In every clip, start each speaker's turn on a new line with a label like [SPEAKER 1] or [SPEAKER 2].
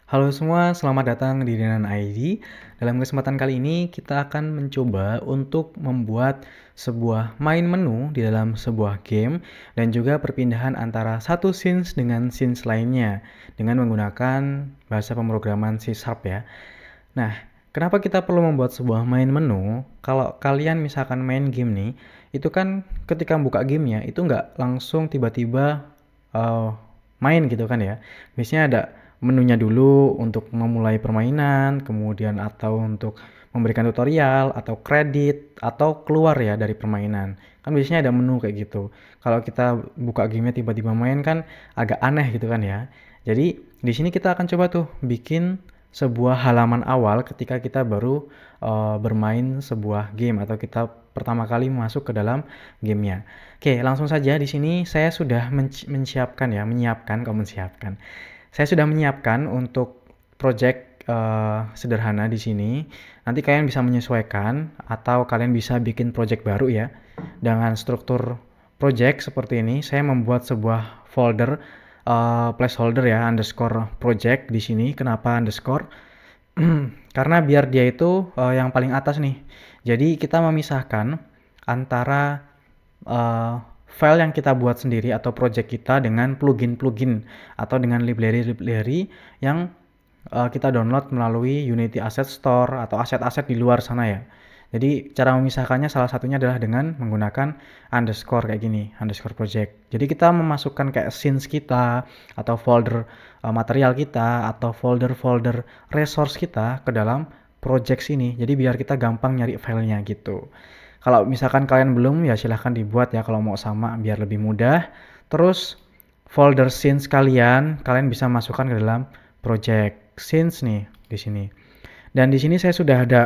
[SPEAKER 1] Halo semua, selamat datang di Denan ID. Dalam kesempatan kali ini kita akan mencoba untuk membuat sebuah main menu di dalam sebuah game dan juga perpindahan antara satu scenes dengan scenes lainnya dengan menggunakan bahasa pemrograman C# ya. Nah, kenapa kita perlu membuat sebuah main menu? Kalau kalian misalkan main game nih, itu kan ketika buka gamenya itu nggak langsung tiba-tiba eh, main gitu kan ya. Biasanya ada menunya dulu untuk memulai permainan, kemudian atau untuk memberikan tutorial, atau kredit, atau keluar ya dari permainan. Kan biasanya ada menu kayak gitu. Kalau kita buka gamenya tiba-tiba main kan agak aneh gitu kan ya. Jadi di sini kita akan coba tuh bikin sebuah halaman awal ketika kita baru bermain sebuah game atau kita pertama kali masuk ke dalam gamenya. Oke, langsung saja di sini saya sudah menyiapkan. Saya sudah menyiapkan untuk project sederhana di sini. Nanti kalian bisa menyesuaikan atau kalian bisa bikin project baru ya. Dengan struktur project seperti ini, saya membuat sebuah folder placeholder ya underscore project di sini. Kenapa underscore? Karena biar dia itu yang paling atas nih. Jadi kita memisahkan antara uh, file yang kita buat sendiri atau project kita dengan plugin-plugin atau dengan library-library yang kita download melalui Unity Asset Store atau aset-aset di luar sana ya. Jadi cara memisahkannya salah satunya adalah dengan menggunakan underscore kayak gini, underscore project. Jadi kita memasukkan kayak scenes kita atau folder material kita atau folder-folder resource kita ke dalam project sini. Jadi biar kita gampang nyari filenya gitu. Kalau misalkan kalian belum ya silahkan dibuat ya kalau mau sama biar lebih mudah. Terus folder scenes kalian bisa masukkan ke dalam project scenes nih di sini. Dan di sini saya sudah ada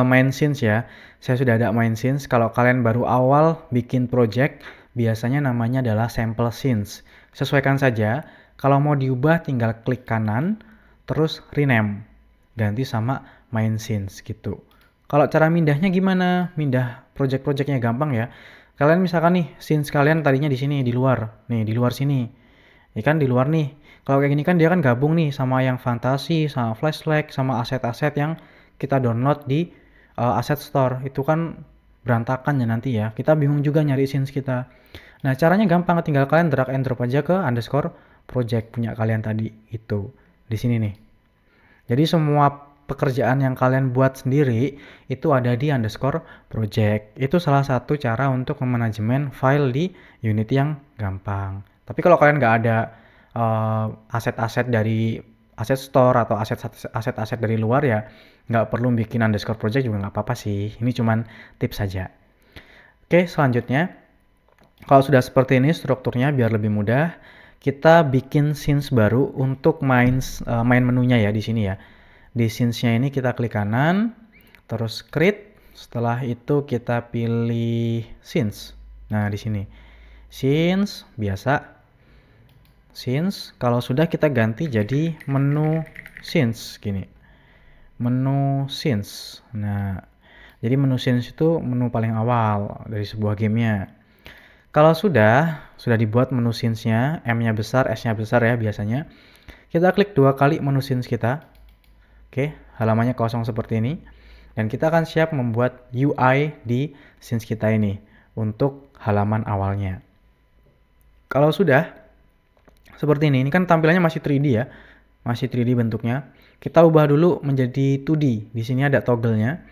[SPEAKER 1] main scenes ya. Saya sudah ada main scenes. Kalau kalian baru awal bikin project, biasanya namanya adalah sample scenes. Sesuaikan saja. Kalau mau diubah tinggal klik kanan, terus rename. Ganti sama main scenes gitu. Kalau cara mindahnya gimana? Mindah project-projectnya gampang ya. Kalian misalkan nih, scenes kalian tadinya di sini, di luar. Nih, di luar sini. Ini kan di luar nih. Kalau kayak gini kan dia kan gabung nih sama yang fantasi, sama flashback, sama aset-aset yang kita download di asset store. Itu kan berantakan ya nanti ya. Kita bingung juga nyari scenes kita. Nah, caranya gampang, tinggal kalian drag and drop aja ke underscore project punya kalian tadi itu. Di sini nih. Jadi semua pekerjaan yang kalian buat sendiri itu ada di underscore project. Itu salah satu cara untuk memanajemen file di Unity yang gampang. Tapi kalau kalian nggak ada aset-aset dari asset store atau aset-aset dari luar ya nggak perlu bikin underscore project juga nggak apa-apa sih. Ini cuman tips saja. Oke, selanjutnya kalau sudah seperti ini strukturnya biar lebih mudah, kita bikin scenes baru untuk main menunya ya di sini ya. Di scenes-nya ini kita klik kanan, terus create. Setelah itu kita pilih scenes. Nah, di sini. Scenes biasa. Scenes, kalau sudah kita ganti jadi menu scenes gini. Menu scenes. Nah, jadi menu scenes itu menu paling awal dari sebuah gamenya. Kalau sudah dibuat menu scenes-nya, M-nya besar, S-nya besar ya biasanya. Kita klik 2 kali menu scenes kita. Oke, halamannya kosong seperti ini. Dan kita akan siap membuat UI di scenes kita ini untuk halaman awalnya. Kalau sudah seperti ini kan tampilannya masih 3D ya. Masih 3D bentuknya. Kita ubah dulu menjadi 2D. Di sini ada toggle-nya.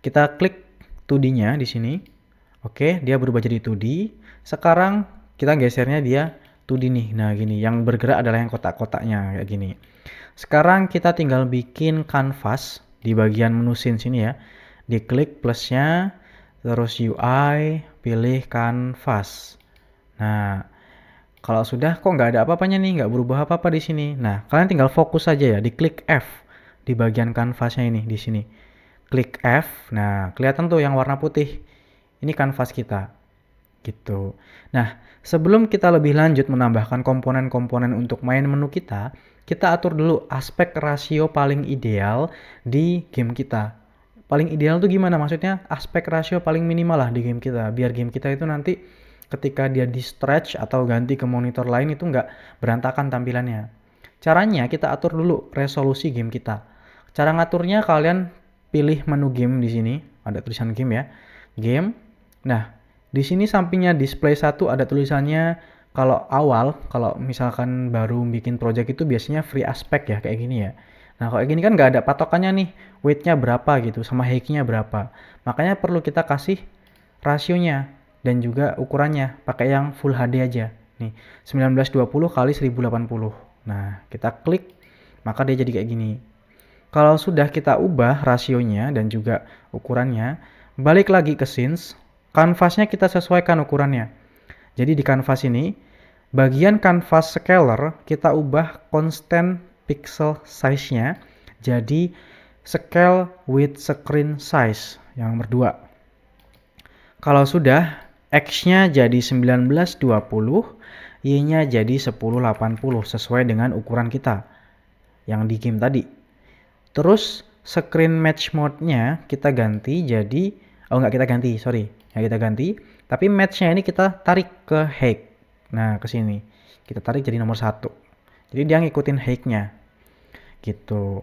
[SPEAKER 1] Kita klik 2D-nya di sini. Oke, dia berubah jadi 2D. Sekarang kita gesernya dia 2D nih. Nah, gini. Yang bergerak adalah yang kotak-kotaknya kayak gini. Sekarang kita tinggal bikin canvas di bagian menu scene sini ya. Diklik plusnya, terus UI, pilih canvas. Nah, kalau sudah kok nggak ada apa-apanya nih, nggak berubah apa-apa di sini. Nah, kalian tinggal fokus saja ya, diklik F di bagian kanvasnya ini di sini. Klik F. Nah, kelihatan tuh yang warna putih. Ini kanvas kita. Gitu. Nah, sebelum kita lebih lanjut menambahkan komponen-komponen untuk main menu kita atur dulu aspek rasio paling ideal di game kita. Paling ideal tuh gimana? Maksudnya aspek rasio paling minimal lah di game kita. Biar game kita itu nanti ketika dia di stretch atau ganti ke monitor lain itu nggak berantakan tampilannya. Caranya kita atur dulu resolusi game kita. Cara ngaturnya kalian pilih menu game di sini, ada tulisan game ya. Game. Nah, di sini sampingnya display 1 ada tulisannya kalau awal, kalau misalkan baru bikin project itu biasanya free aspect ya, kayak gini ya. Nah, kayak gini kan nggak ada patokannya nih, weight-nya berapa gitu, sama height-nya berapa. Makanya perlu kita kasih rasionya dan juga ukurannya, pakai yang full HD aja. Nih, 1920 kali 1080. Nah, kita klik, maka dia jadi kayak gini. Kalau sudah kita ubah rasionya dan juga ukurannya, balik lagi ke scenes, kanvasnya kita sesuaikan ukurannya. Jadi di kanvas ini, bagian kanvas scaler kita ubah constant pixel size-nya jadi scale with screen size yang nomor 2. Kalau sudah, X-nya jadi 1920, Y-nya jadi 1080 sesuai dengan ukuran kita yang di game tadi. Terus screen match mode-nya kita ganti jadi, oh nggak kita ganti, sorry. Ya kita ganti, tapi match-nya ini kita tarik ke height. Nah, ke sini. Kita tarik jadi nomor 1. Jadi dia ngikutin height-nya. Gitu.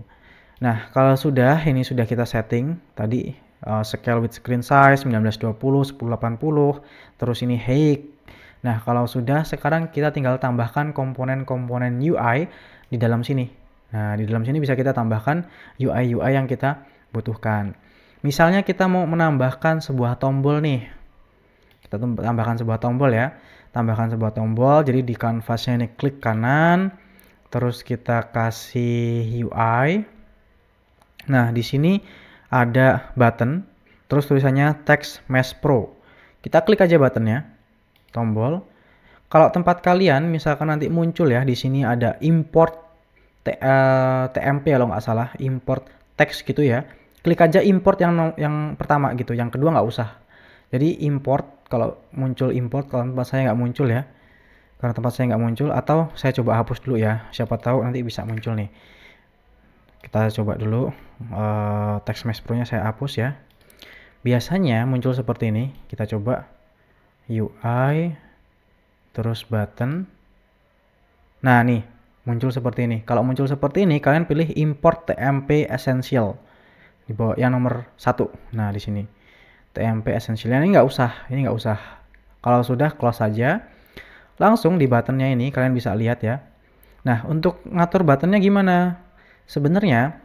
[SPEAKER 1] Nah, kalau sudah, ini sudah kita setting tadi scale with screen size 1920, 1080, terus ini height. Nah, kalau sudah, sekarang kita tinggal tambahkan komponen-komponen UI di dalam sini. Nah, di dalam sini bisa kita tambahkan UI-UI yang kita butuhkan. Misalnya kita mau menambahkan sebuah tombol nih. Kita tambahkan sebuah tombol ya. Tambahkan sebuah tombol, jadi di kanvasnya ini klik kanan, terus kita kasih UI. Nah, di sini ada button, terus tulisannya Text Mesh Pro. Kita klik aja buttonnya, tombol. Kalau tempat kalian, misalkan nanti muncul ya, di sini ada import TMP kalau nggak salah, import text gitu ya. Klik aja import yang pertama gitu, yang kedua nggak usah. Jadi import, kalau muncul import, kalau tempat saya nggak muncul ya. Karena tempat saya nggak muncul, atau saya coba hapus dulu ya. Siapa tahu nanti bisa muncul nih. Kita coba dulu, text mesh pro-nya saya hapus ya. Biasanya muncul seperti ini, kita coba UI, terus button. Nah nih, muncul seperti ini. Kalau muncul seperti ini, kalian pilih import TMP essential di bawah yang nomor 1. Nah, di sini TMP essential. Ini nggak usah. Kalau sudah close saja. Langsung di buttonnya ini kalian bisa lihat ya. Nah, untuk ngatur buttonnya gimana? Sebenarnya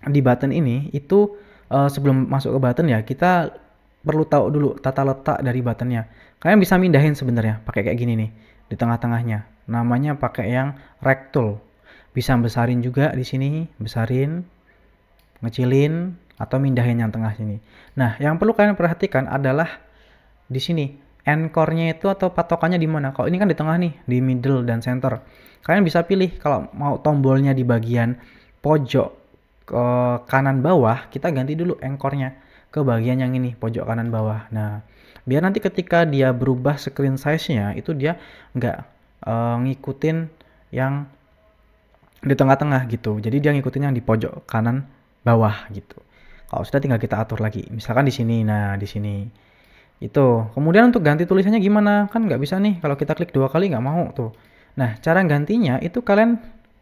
[SPEAKER 1] di button ini itu sebelum masuk ke button ya, kita perlu tahu dulu tata letak dari buttonnya. Kalian bisa mindahin sebenarnya pakai kayak gini nih di tengah-tengahnya. Namanya pakai yang rect tool. Bisa besarin juga di sini, besarin, ngecilin, atau mindahin yang tengah sini. Nah, yang perlu kalian perhatikan adalah di sini anchor-nya itu atau patokannya di mana. Kalau ini kan di tengah nih, di middle dan center. Kalian bisa pilih kalau mau tombolnya di bagian pojok ke kanan bawah, kita ganti dulu anchor-nya ke bagian yang ini, pojok kanan bawah. Nah, biar nanti ketika dia berubah screen size-nya, itu dia nggak ngikutin yang di tengah-tengah gitu. Jadi dia ngikutin yang di pojok kanan bawah gitu. Kalau sudah tinggal kita atur lagi. Misalkan di sini, nah di sini. Itu. Kemudian untuk ganti tulisannya gimana? Kan nggak bisa nih. Kalau kita klik 2 kali nggak mau tuh. Nah, cara gantinya itu kalian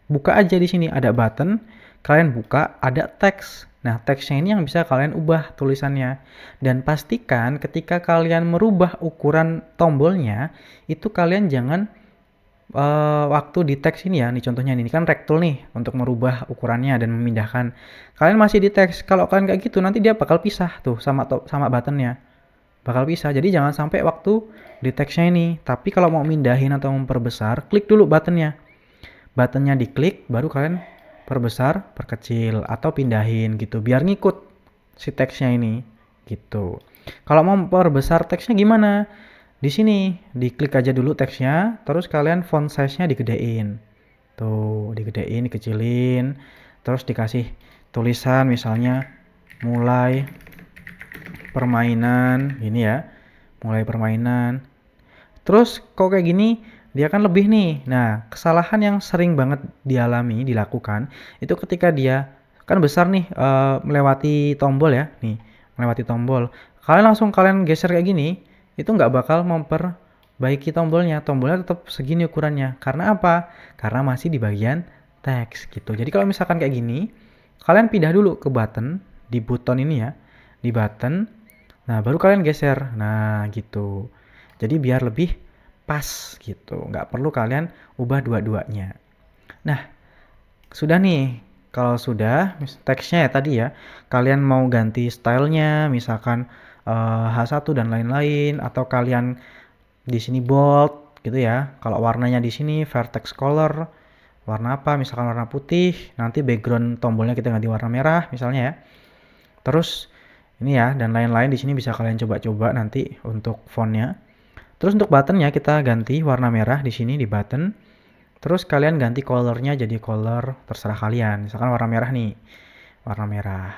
[SPEAKER 1] buka aja di sini. Ada button. Kalian buka, ada teks. Nah, teksnya ini yang bisa kalian ubah tulisannya. Dan pastikan ketika kalian merubah ukuran tombolnya, itu kalian jangan waktu di teks ini ya. Nih contohnya ini kan rectul nih untuk merubah ukurannya dan memindahkan. Kalian masih di teks. Kalau kalian kayak gitu nanti dia bakal pisah tuh sama buttonnya. Bakal bisa. Jadi jangan sampai waktu di teksnya ini. Tapi kalau mau mindahin atau memperbesar, klik dulu buttonnya. Buttonnya diklik, baru kalian perbesar, perkecil, atau pindahin gitu. Biar ngikut si teksnya ini gitu. Kalau mau memperbesar teksnya gimana? Di sini, diklik aja dulu teksnya, terus kalian font size-nya digedein. Tuh, digedein, dikecilin. Terus dikasih tulisan misalnya mulai permainan ini ya, mulai permainan. Terus kok kayak gini dia kan lebih nih. Nah, kesalahan yang sering banget dilakukan itu ketika dia kan besar nih melewati tombol ya, nih melewati tombol. Kalian geser kayak gini, itu nggak bakal memperbaiki tombolnya. Tombolnya tetap segini ukurannya. Karena apa? Karena masih di bagian teks gitu. Jadi kalau misalkan kayak gini, kalian pindah dulu ke button, di button ini ya, di button. Nah, baru kalian geser. Nah, gitu. Jadi biar lebih pas gitu. Nggak perlu kalian ubah dua-duanya. Nah, sudah nih. Kalau sudah, teksnya ya tadi ya, kalian mau ganti stylenya, misalkan H1 dan lain-lain, atau kalian di sini bold gitu ya. Kalau warnanya di sini vertex color, warna apa? Misalkan warna putih, nanti background tombolnya kita ganti warna merah misalnya ya. Terus ini ya dan lain-lain di sini bisa kalian coba-coba nanti untuk fontnya. Terus untuk buttonnya kita ganti warna merah di sini di button. Terus kalian ganti colornya jadi color terserah kalian. Misalkan warna merah nih, warna merah.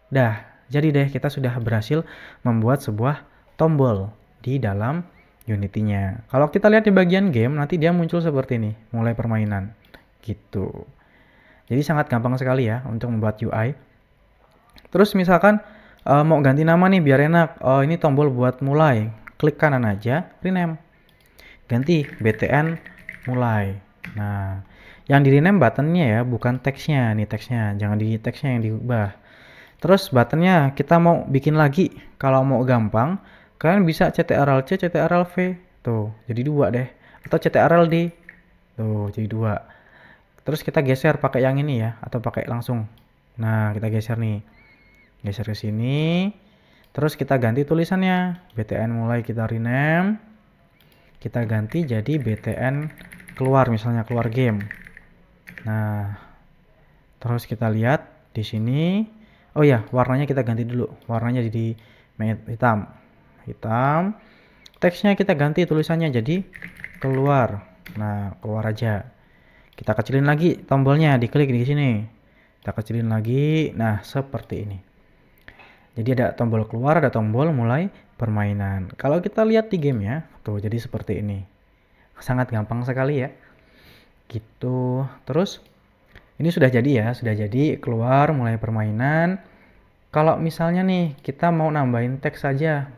[SPEAKER 1] Dah, jadi deh kita sudah berhasil membuat sebuah tombol di dalam Unity-nya. Kalau kita lihat di bagian game, nanti dia muncul seperti ini, mulai permainan. Gitu. Jadi sangat gampang sekali ya untuk membuat UI. Terus misalkan mau ganti nama nih biar enak. Ini tombol buat mulai. Klik kanan aja, rename. Ganti BTN mulai. Nah, yang di rename buttonnya ya, bukan teksnya. Nih teksnya, jangan di teksnya yang diubah. Terus buttonnya kita mau bikin lagi. Kalau mau gampang, kalian bisa CTRL-C, CTRL-V. Tuh, jadi dua deh. Atau CTRL-D. Tuh, jadi dua. Terus kita geser pakai yang ini ya, atau pakai langsung. Nah, kita geser nih. Geser ke sini. Terus kita ganti tulisannya. BTN mulai kita rename. Kita ganti jadi BTN keluar, misalnya keluar game. Nah, terus kita lihat di sini. Oh ya, warnanya kita ganti dulu. Warnanya jadi hitam. Hitam. Teksnya kita ganti tulisannya jadi keluar. Nah, keluar aja. Kita kecilin lagi tombolnya, diklik di sini. Kita kecilin lagi. Nah, seperti ini. Jadi ada tombol keluar, ada tombol mulai permainan. Kalau kita lihat di game ya, tuh jadi seperti ini. Sangat gampang sekali ya. Gitu. Terus ini sudah jadi ya, sudah jadi keluar mulai permainan. Kalau misalnya nih kita mau nambahin teks saja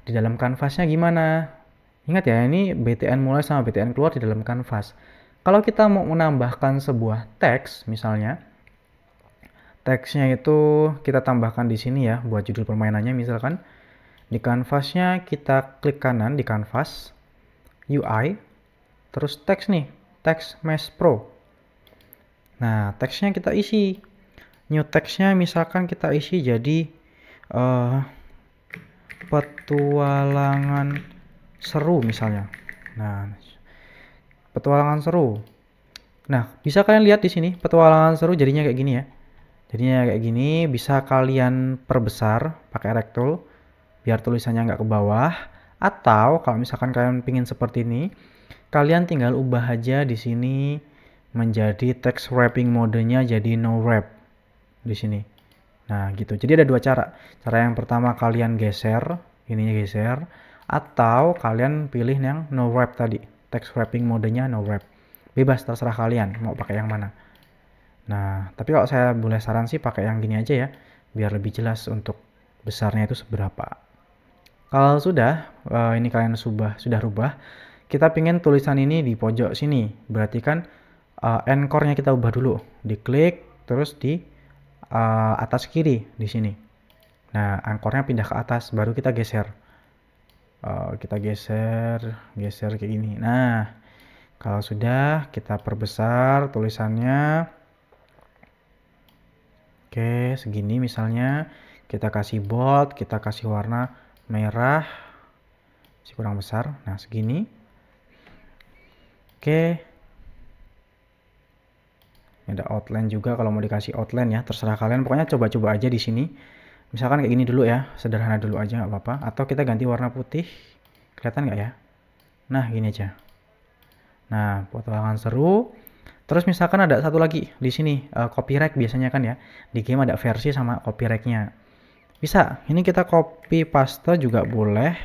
[SPEAKER 1] di dalam kanvasnya gimana? Ingat ya, ini BTN mulai sama BTN keluar di dalam kanvas. Kalau kita mau menambahkan sebuah teks misalnya, teksnya itu kita tambahkan di sini ya buat judul permainannya misalkan. Di kanvasnya kita klik kanan di kanvas, UI, terus teks nih, teks Mesh Pro. Nah, teksnya kita isi. New teksnya misalkan kita isi jadi petualangan seru misalnya. Nah, petualangan seru. Nah, bisa kalian lihat di sini petualangan seru jadinya kayak gini ya. Jadinya kayak gini, bisa kalian perbesar pakai rectangle biar tulisannya nggak ke bawah. Atau kalau misalkan kalian pingin seperti ini, kalian tinggal ubah aja di sini menjadi text wrapping modenya jadi no wrap di sini. Nah, gitu. Jadi ada dua cara. Cara yang pertama kalian geser, ininya geser, atau kalian pilih yang no wrap tadi. Text wrapping modenya no wrap. Bebas terserah kalian mau pakai yang mana. Nah, tapi kalau saya boleh saran sih pakai yang gini aja ya, biar lebih jelas untuk besarnya itu seberapa. Kalau sudah, ini kalian sudah rubah, kita pingin tulisan ini di pojok sini, berarti kan anchor-nya kita ubah dulu, diklik, terus di atas kiri di sini. Nah, anchor-nya pindah ke atas, baru kita geser. Kita geser kayak gini. Nah, kalau sudah, kita perbesar tulisannya. Oke, segini misalnya. Kita kasih bold, kita kasih warna merah. Masih kurang besar. Nah, segini. Oke. Ada outline juga kalau mau dikasih outline ya. Terserah kalian. Pokoknya coba-coba aja di sini. Misalkan kayak gini dulu ya. Sederhana dulu aja nggak apa-apa. Atau kita ganti warna putih. Kelihatan nggak ya? Nah, gini aja. Nah, petualangan seru. Terus misalkan ada satu lagi di sini copyright biasanya kan ya. Di game ada versi sama copyright-nya. Bisa, ini kita copy paste juga boleh.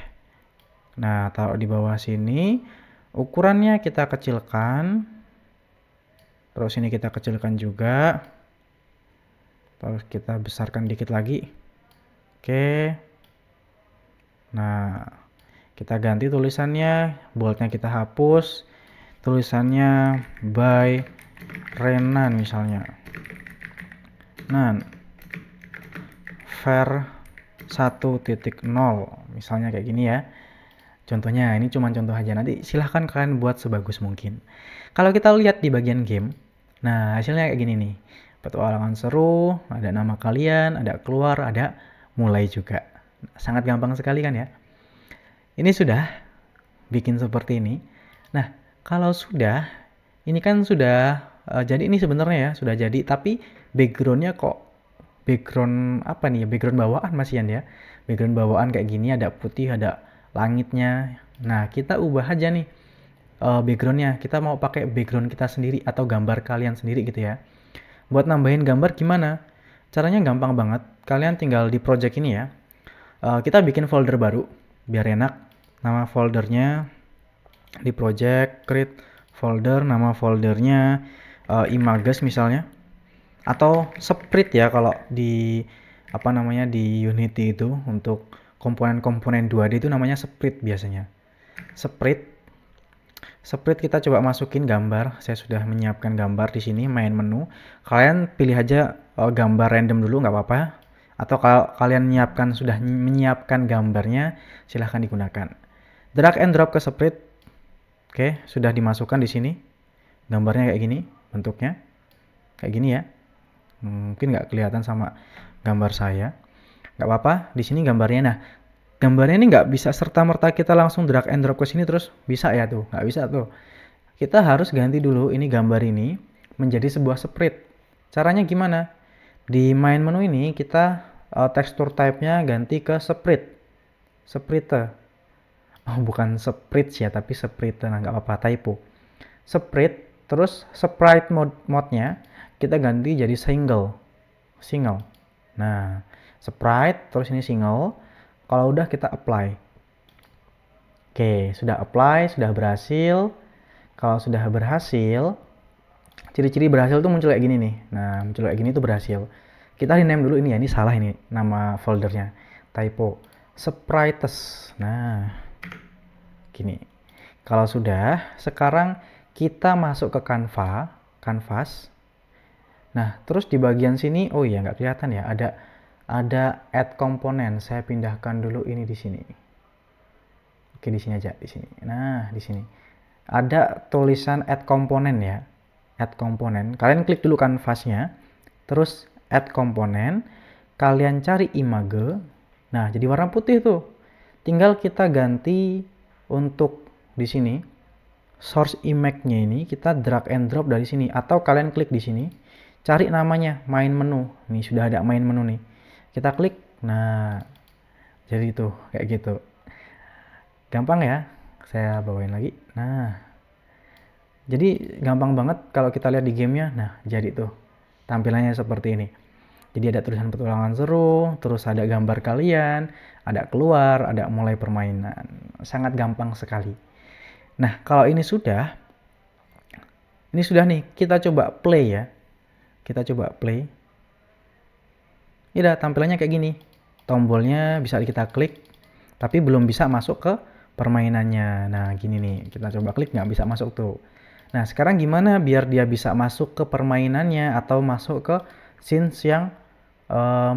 [SPEAKER 1] Nah, taruh di bawah sini. Ukurannya kita kecilkan. Terus ini kita kecilkan juga. Terus kita besarkan dikit lagi. Oke. Nah, kita ganti tulisannya. Boldnya kita hapus. Tulisannya by Renan misalnya. Nan var 1.0 misalnya kayak gini ya. Contohnya, ini cuma contoh aja. Nanti silahkan kalian buat sebagus mungkin. Kalau kita lihat di bagian game, nah hasilnya kayak gini nih. Petualangan seru, ada nama kalian, ada keluar, ada mulai juga. Sangat gampang sekali kan ya. Ini sudah bikin seperti ini. Nah, kalau sudah, ini kan sudah jadi ini sebenarnya ya, sudah jadi. Tapi backgroundnya kok background apa nih? Background bawaan Mas Ian ya. Background bawaan kayak gini, ada putih, ada langitnya. Nah, kita ubah aja nih backgroundnya. Kita mau pakai background kita sendiri atau gambar kalian sendiri gitu ya. Buat nambahin gambar gimana? Caranya gampang banget. Kalian tinggal di project ini ya. Kita bikin folder baru biar enak. Nama foldernya di project create folder, nama foldernya images misalnya. Atau sprite ya kalau di apa namanya di Unity itu untuk komponen-komponen 2D itu namanya sprite biasanya. Sprite kita coba masukin gambar. Saya sudah menyiapkan gambar di sini, main menu. Kalian pilih aja gambar random dulu nggak apa-apa. Atau kalau kalian sudah menyiapkan gambarnya, silahkan digunakan. Drag and drop ke sprite. Oke, sudah dimasukkan di sini. Gambarnya kayak gini bentuknya. Kayak gini ya. Mungkin nggak kelihatan sama gambar saya. Nggak apa-apa, di sini gambarnya. Nah, gambarnya ini nggak bisa serta-merta kita langsung drag and drop ke sini terus bisa ya tuh. Nggak bisa tuh. Kita harus ganti dulu ini gambar ini menjadi sebuah sprite. Caranya gimana? Di main menu ini kita tekstur type-nya ganti ke sprite. Sprite. Oh, bukan sprite ya, tapi sprite. Nah, nggak apa-apa, typo. Sprite, terus sprite mode-nya kita ganti jadi single. Nah, sprite, terus ini single. Kalau udah kita apply. Oke, sudah apply, sudah berhasil. Kalau sudah berhasil, ciri-ciri berhasil tuh muncul kayak gini nih. Nah, muncul kayak gini tuh berhasil. Kita rename dulu ini ya, ini salah ini nama foldernya. Typo. Sprites. Nah, gini. Kalau sudah, sekarang kita masuk ke Canvas. Nah, terus di bagian sini, oh iya nggak kelihatan ya, ada add component. Saya pindahkan dulu ini di sini. Oke, di sini aja, di sini. Nah, di sini ada tulisan add component ya. Add component. Kalian klik dulu kanvasnya, terus add component. Kalian cari image. Nah, jadi warna putih tuh. Tinggal kita ganti untuk di sini source image-nya ini kita drag and drop dari sini atau kalian klik di sini. Cari namanya main menu. Nih sudah ada main menu nih. Kita klik. Nah, jadi tuh kayak gitu. Gampang ya. Saya bawain lagi. Nah, jadi gampang banget kalau kita lihat di gamenya. Nah, jadi tuh tampilannya seperti ini. Jadi ada tulisan petualangan seru, terus ada gambar kalian, ada keluar, ada mulai permainan. Sangat gampang sekali. Nah, kalau ini sudah nih, kita coba play ya. Kita coba play. Ini tampilannya kayak gini. Tombolnya bisa kita klik, tapi belum bisa masuk ke permainannya. Nah, gini nih. Kita coba klik, nggak bisa masuk tuh. Nah, sekarang gimana biar dia bisa masuk ke permainannya atau masuk ke scenes yang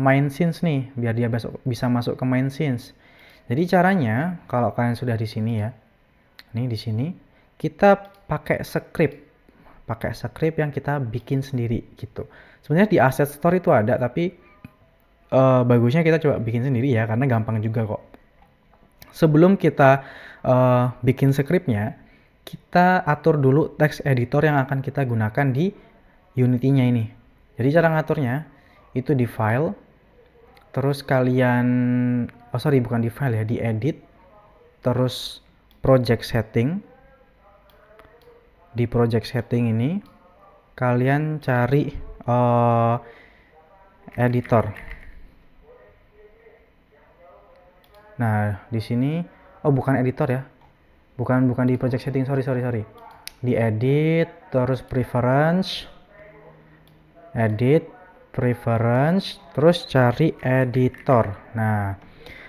[SPEAKER 1] main scenes nih. Biar dia bisa masuk ke main scenes. Jadi caranya, kalau kalian sudah di sini ya. Nih, di sini. Kita pakai script yang kita bikin sendiri gitu. Sebenarnya di asset store itu ada, tapi bagusnya kita coba bikin sendiri ya, karena gampang juga kok. Sebelum kita bikin scriptnya, kita atur dulu text editor yang akan kita gunakan di Unity-nya ini. Jadi cara ngaturnya itu di file, terus kalian bukan di file ya, di edit, terus project setting. Di project setting ini kalian cari editor. Nah, di sini bukan editor ya. Bukan di project setting, sorry. Di edit, terus preference. Edit, preference, terus cari editor. Nah,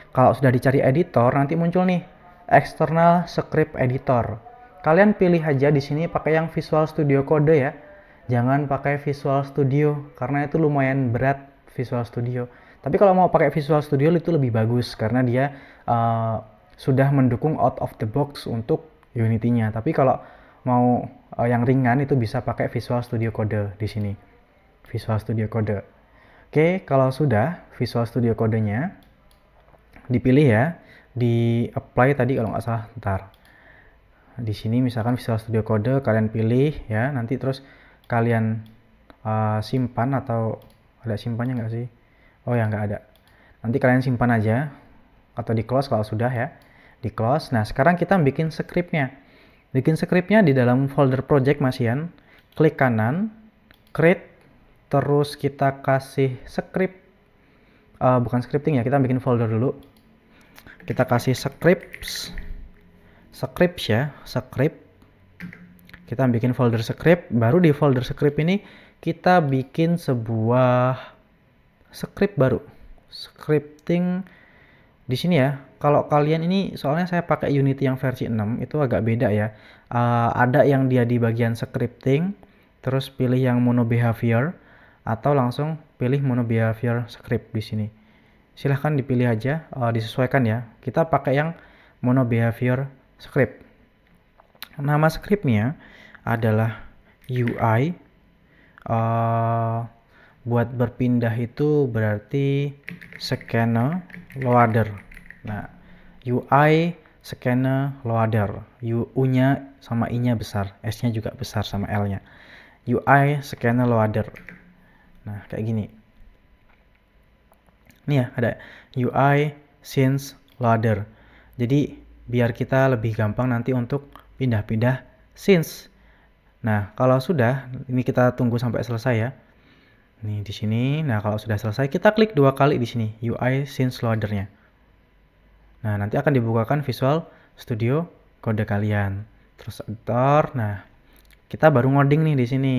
[SPEAKER 1] kalau sudah dicari editor, nanti muncul nih external script editor. Kalian pilih aja di sini pakai yang Visual Studio Code ya. jangan pakai Visual Studio karena itu lumayan berat Visual Studio. Tapi kalau mau pakai Visual Studio itu lebih bagus karena dia uh, sudah mendukung out of the box untuk Unity-nya. Tapi kalau mau yang ringan itu bisa pakai Visual Studio Code di sini. Visual Studio Code. Oke, kalau sudah Visual Studio Code-nya dipilih ya, di apply tadi kalau nggak salah, ntar di sini misalkan Visual Studio Code kalian pilih ya, nanti terus kalian simpan, atau ada simpannya nggak sih? Oh ya, nggak ada. Nanti kalian simpan aja atau di close kalau sudah ya, di close. Nah sekarang kita bikin scriptnya. Bikin scriptnya di dalam folder project Masian, klik kanan, create, terus kita kasih script, bukan scripting ya, kita bikin folder dulu. Kita kasih scripts ya, script. Kita bikin folder script, baru di folder script ini kita bikin sebuah script baru. Scripting di sini ya. Kalau kalian ini, soalnya saya pakai Unity yang versi 6, itu agak beda ya. Ada yang dia di bagian scripting, terus pilih yang mono behavior, atau langsung pilih mono behavior script di sini. Silahkan dipilih aja, disesuaikan ya. Kita pakai yang mono behavior script. Nama scriptnya adalah UI. Buat berpindah itu berarti scanner loader. Nah, UI scanner loader. U-nya sama I-nya besar, S-nya juga besar sama L-nya. UI scanner loader. Nah, kayak gini. Nih ya, ada UI scenes loader. Jadi, biar kita lebih gampang nanti untuk pindah-pindah scenes. Nah, kalau sudah, ini kita tunggu sampai selesai ya. Nih di sini. Nah, kalau sudah selesai, kita klik 2 kali di sini UI scenes loader-nya. Nah, nanti akan dibukakan Visual Studio Code kalian. Terus enter. Nah, kita baru ngoding nih di sini.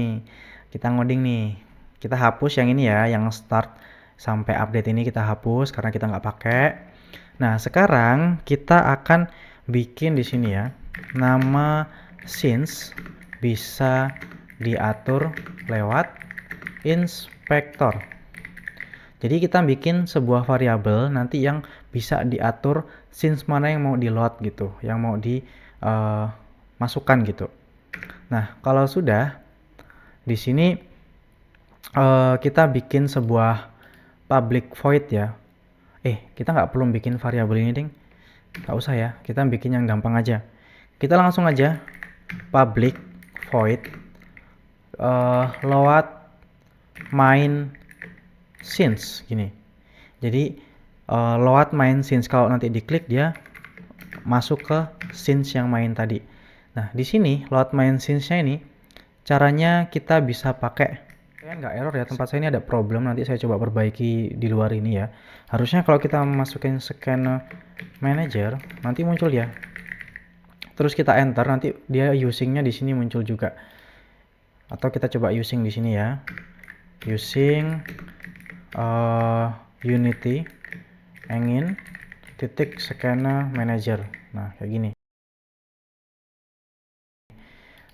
[SPEAKER 1] Kita ngoding nih. Kita hapus yang ini ya, yang start sampai update ini kita hapus karena kita nggak pakai. Nah, sekarang kita akan bikin di sini ya. Nama scenes bisa diatur lewat inspector. Jadi kita bikin sebuah variabel nanti yang bisa diatur scenes mana yang mau di load gitu, yang mau dimasukkan gitu. Nah, kalau sudah di sini kita bikin sebuah public void ya. Kita nggak perlu bikin variabel ini ding. Nggak usah ya, kita bikin yang gampang aja. Kita langsung aja public void load main scenes gini. Jadi load main scenes, kalau nanti diklik dia masuk ke scenes yang main tadi. Nah, di sini load main scenes-nya ini caranya kita bisa pakai, kayak nggak error ya, tempat saya ini ada problem, nanti saya coba perbaiki di luar ini ya. Harusnya kalau kita masukin scanner manager nanti muncul ya. Terus kita enter, nanti dia using-nya di sini muncul juga. Atau kita coba using di sini ya. Using Unity engine titik scanner manager. Nah, kayak gini.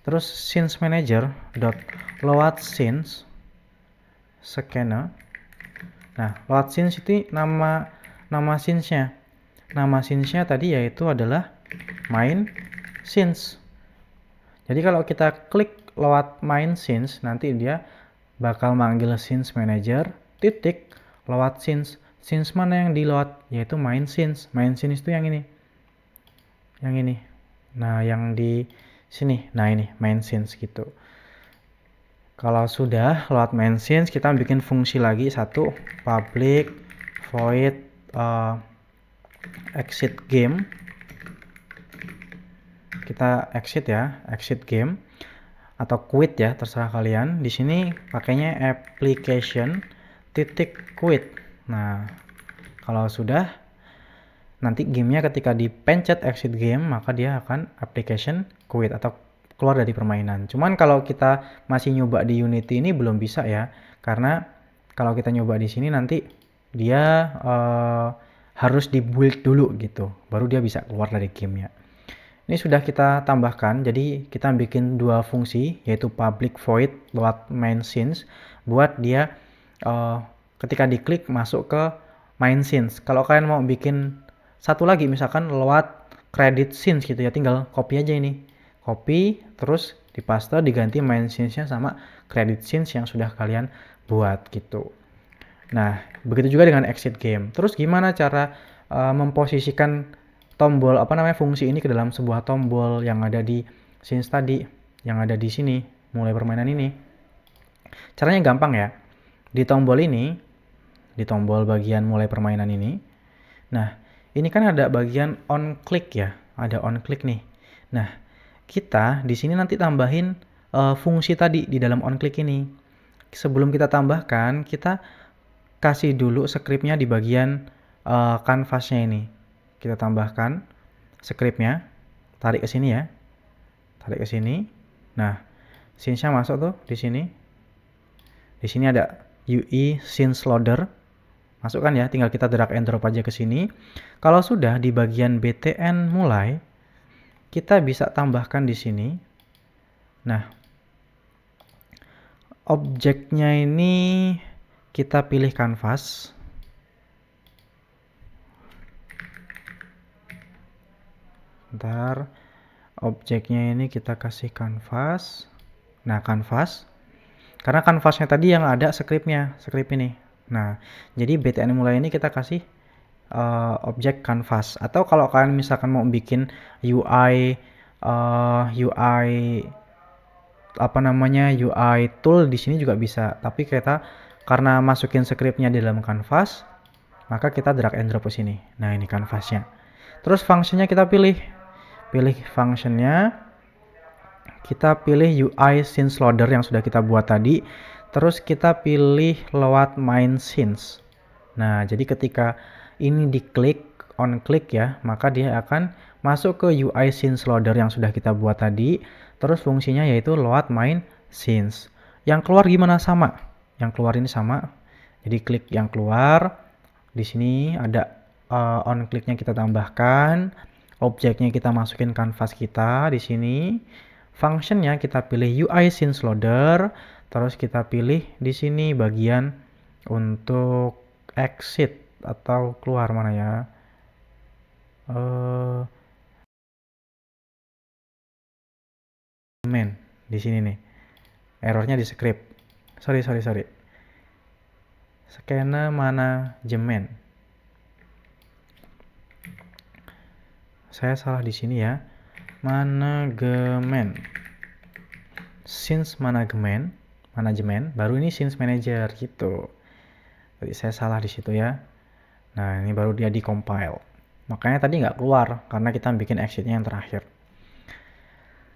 [SPEAKER 1] Terus scenes manager dot load scenes scanner. Nah, load scenes itu nama scenes-nya. Nama scenes-nya tadi yaitu adalah main scenes. Jadi kalau kita klik load main scenes, nanti dia bakal manggil scenes manager titik load scenes. Scenes mana yang di load? Yaitu main scenes. Main scenes itu yang ini. Yang ini. Nah, yang di sini. Nah, ini main scenes gitu. Kalau sudah load main scenes, kita bikin fungsi lagi satu, public void exit game. Kita exit ya, exit game atau quit ya, terserah kalian. Di sini pakainya application titik quit. Nah, kalau sudah, nanti gamenya ketika dipencet exit game, maka dia akan application quit atau keluar dari permainan. Cuman kalau kita masih nyoba di Unity ini belum bisa ya, karena kalau kita nyoba di sini nanti dia harus di build dulu gitu, baru dia bisa keluar dari gamenya. Ini sudah kita tambahkan, jadi kita bikin dua fungsi, yaitu public void lewat main scenes, buat dia ketika diklik masuk ke main scenes. Kalau kalian mau bikin satu lagi, misalkan lewat credit scenes gitu ya, tinggal copy aja ini. Copy, terus dipaste, diganti main scenes-nya sama credit scenes yang sudah kalian buat gitu. Nah, begitu juga dengan exit game. Terus gimana cara memposisikan tombol fungsi ini ke dalam sebuah tombol yang ada di scenes tadi, yang ada di sini, mulai permainan ini. Caranya gampang ya. Di tombol ini, di tombol bagian mulai permainan ini. Nah, ini kan ada bagian on click ya, ada on click nih. Nah, kita di sini nanti tambahin fungsi tadi di dalam on click ini. Sebelum kita tambahkan, kita kasih dulu scriptnya di bagian canvasnya ini. Kita tambahkan scriptnya, tarik ke sini ya, tarik ke sini. Nah, scenes-nya masuk tuh di sini. Di sini ada UI scenes loader, masukkan ya, tinggal kita drag and drop aja ke sini. Kalau sudah di bagian BTN mulai, kita bisa tambahkan di sini. Nah, objeknya ini kita pilih canvas. Ntar objeknya ini kita kasih canvas. Nah, canvas. Karena canvasnya tadi yang ada scriptnya, script ini. Nah, jadi BTN mulai ini kita kasih objek canvas. Atau kalau kalian misalkan mau bikin UI UI tool di sini juga bisa. Tapi kita karena masukin scriptnya di dalam canvas, maka kita drag and drop ke sini. Nah, ini canvasnya. Terus functionnya kita pilih functionnya, kita pilih UI scenes loader yang sudah kita buat tadi, terus kita pilih lewat main scenes. Nah, jadi ketika ini diklik, on click ya, maka dia akan masuk ke UI scenes loader yang sudah kita buat tadi, terus fungsinya yaitu lewat main scenes. Yang keluar gimana? Sama. Yang keluar ini sama. Jadi klik yang keluar, di sini ada on clicknya kita tambahkan, objeknya kita masukin canvas kita di sini, functionnya kita pilih UI scenes loader, terus kita pilih di sini bagian untuk exit atau keluar mana ya, main di sini nih, errornya di script, sorry, scanner manajemen. Saya salah di sini ya. Manajemen. Scenes manajemen, baru ini scenes manager gitu. Jadi saya salah di situ ya. Nah, ini baru dia di compile. Makanya tadi nggak keluar karena kita bikin exitnya yang terakhir.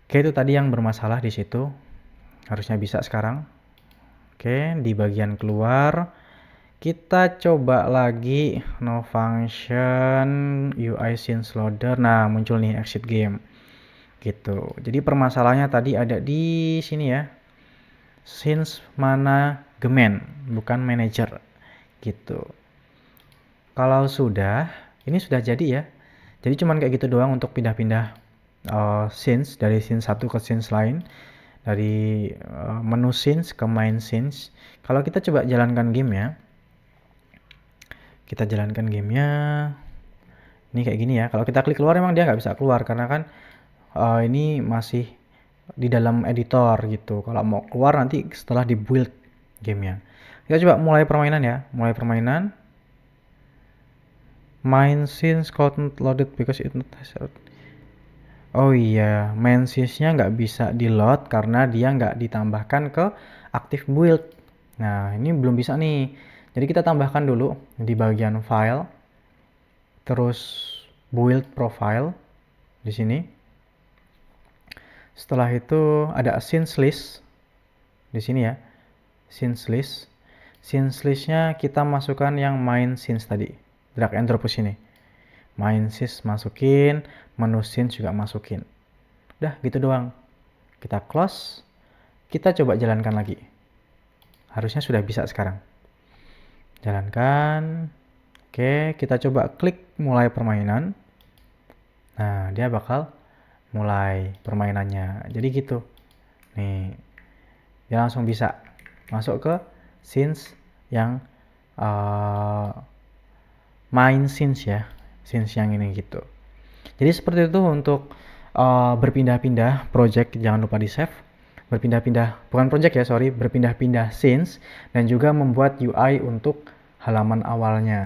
[SPEAKER 1] Oke, itu tadi yang bermasalah di situ. Harusnya bisa sekarang. Oke, di bagian keluar kita coba lagi no function UI scenes loader. Nah, muncul nih exit game. Gitu. Jadi permasalahannya tadi ada di sini ya. Scenes manajemen, bukan manager. Gitu. Kalau sudah, ini sudah jadi ya. Jadi cuman kayak gitu doang untuk pindah-pindah scenes dari scene satu ke scenes lain. Dari menu scenes ke main scenes. Kalau kita coba jalankan game ya. Kita jalankan gamenya. Ini kayak gini ya. Kalau kita klik keluar emang dia nggak bisa keluar karena kan ini masih di dalam editor gitu. Kalau mau keluar nanti setelah di build gamenya. Kita coba mulai permainan ya. Mulai permainan. Main scenes not loaded because it not has. Oh iya, main scenes-nya nggak bisa di load karena dia nggak ditambahkan ke active build. Nah, ini belum bisa nih. Jadi kita tambahkan dulu di bagian file, terus build profile di sini. Setelah itu ada scenes list di sini ya, scenes list. Scenes listnya kita masukkan yang main scenes tadi, drag and drop ke sini. Main scenes masukin, menu scenes juga masukin. Udah gitu doang. Kita close, kita coba jalankan lagi. Harusnya sudah bisa sekarang. Jalankan. Oke, kita coba klik mulai permainan. Nah, dia bakal mulai permainannya. Jadi gitu. Nih, dia langsung bisa masuk ke scenes yang main scenes ya, scenes yang ini gitu. Jadi seperti itu untuk berpindah-pindah project, jangan lupa di save. Berpindah-pindah, bukan project ya, sorry, berpindah-pindah scenes dan juga membuat UI untuk halaman awalnya.